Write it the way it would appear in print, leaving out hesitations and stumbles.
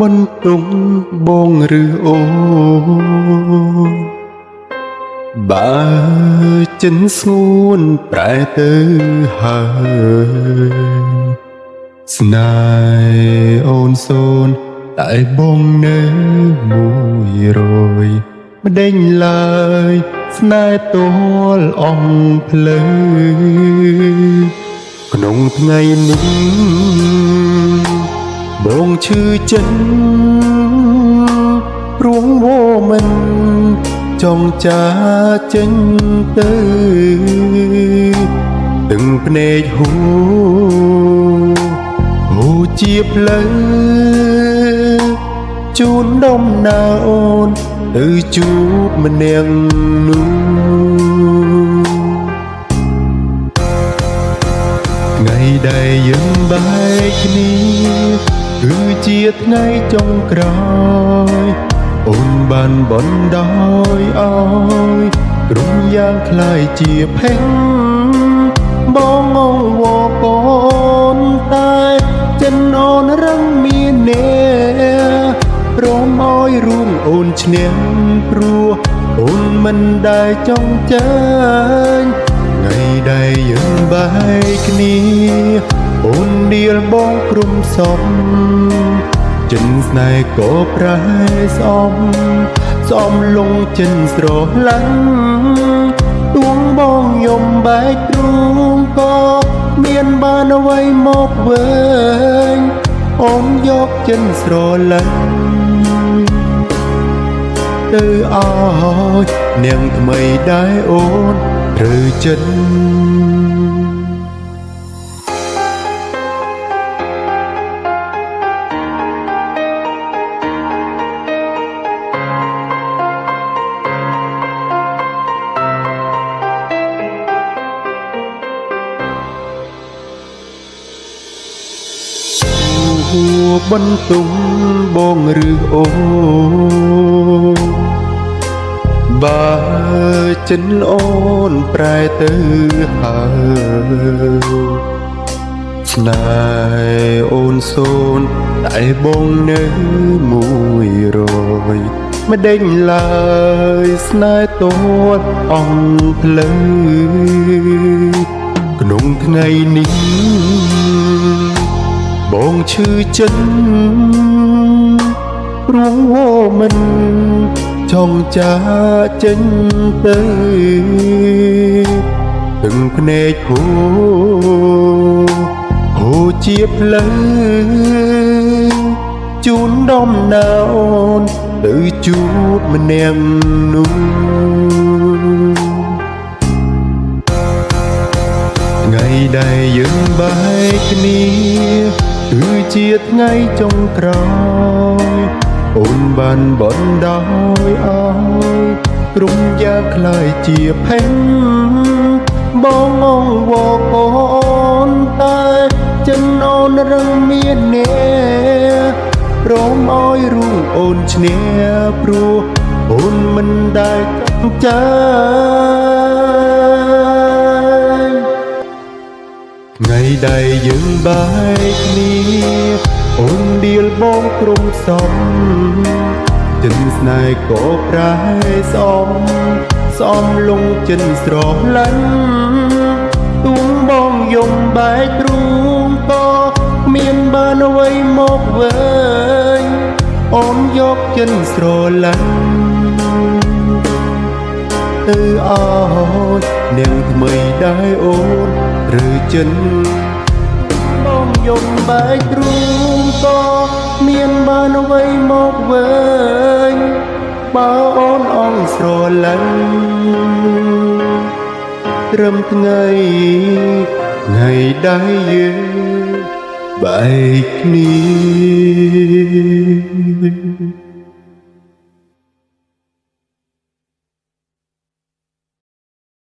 បន្ទុំបងឬអូបើចិនស្ងួនប្រែទៅហើយស្នេហ៍អូនសូនតែបងនៅ100ម្ដេចឡើយស្នេហ៍ទល់អស់ភ្លឺក្នុងថ្ងៃនេះបងឈឺចិត្តព្រួងវមិនចង់ចាចេញទៅទាំងភ្នែកហូជាផ្លូវជូនដំណើរអូនទៅជួបម្នាក់នោះថ្ងៃដែលយើងបែកគ្នាគឺជាថ្ងៃចុងក្រោយអូនបានបណ្ដោយឲ្យក្រុមយ៉ាងคล้ายជាភេងបងងងវកូនតែចិនអូនរឹងមានអ្នកព្រមឲ្យរួមអូនឈ្នះព្រោះអូនមិនដែលចង់ចាញ់ថ្ងៃដែលយើងបែកគ្នាអូនដៀលបងក្រុមសំចិនស្នេហ៍ក៏ប្រែសំលងចិនស្រឡាញ់ទួងបងយំបែកទ្រូងក៏មានបានអ្វីមកវិញអូនយកចិនស្រឡាញ់ទៅឲ្យនាងថ្មីដែរអូនឬចិនបន្ទុំបងឬអូបើចិនអូនប្រែទៅហើយស្នេហ៍អូនសូនតែបងនៅ100ម្ដេចឡើយស្នេហ៍ទល់អស់ភ្លឺក្នុងថ្ងៃនេះបងឈឺចិត្តព្រួងវមិនចង់ចាចេញទៅទាំងភ្នែកហូជាផ្លូវជូនដំណើរអូនទៅជួបម្នាក់នោះថ្ងៃដែលយើងបែកគ្នាគឺជាថ្ងៃចុងក្រោយអូនបានបណ្ដោយឲ្យក្រុមយ៉ាងคล้ายជាភេងបងងងវកូនតែចិនអូនរឹងមានអ្នកព្រមឲ្យរួមអូនឈ្នះព្រោះអូនមិនដែលចង់ចាញ់ថ្ងៃដែលយើងបែកគ្នាអូនដៀលបងក្រុមសំចិនស្នេហ៍ក៏ប្រែសំលងចិនស្រឡាញ់ទួងបងយំបែកទ្រូងក៏មានបានអ្វីមកវិញអូនយកចិនស្រឡាញ់ទៅឲ្យនាងថ្មីដែរអូនឬចិនបងយំបែកទ្រូងក៏មានបានអ្វីមកវិញបើអូនអងស្រឡាញ់ត្រឹមថ្ងៃដែលយើងបែកគ្នា